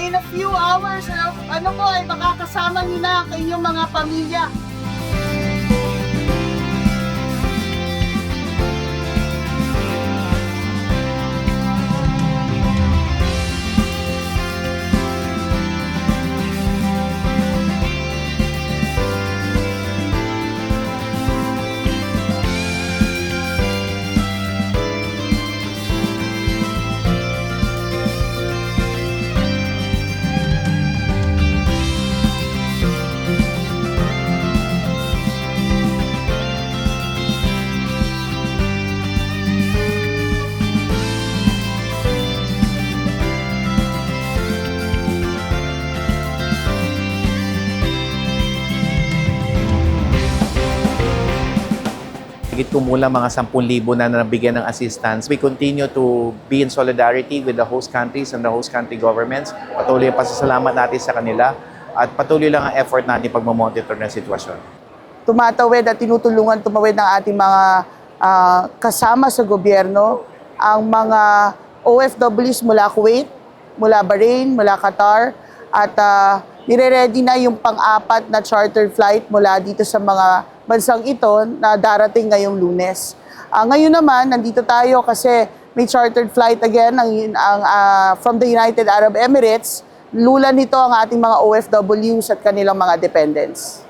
in a few hours, ay makakasama niyo na ang inyong mga pamilya. Higit kumulang mga 10,000 na nabigyan ng assistance. We continue to be in solidarity with the host countries and the host country governments. Patuloy ang pasasalamat natin sa kanila at patuloy lang ang effort natin pag-monitor ng sitwasyon. Tumatawid at tinutulungan tumawid ng ating mga kasama sa gobyerno, ang mga OFWs mula Kuwait, mula Bahrain, mula Qatar, at nire-ready na yung pang-apat na charter flight mula dito sa mga bansang ito na darating ngayong Lunes. Ngayon naman, nandito tayo kasi may chartered flight again from the United Arab Emirates. Lulan nito ang ating mga OFWs at kanilang mga dependents.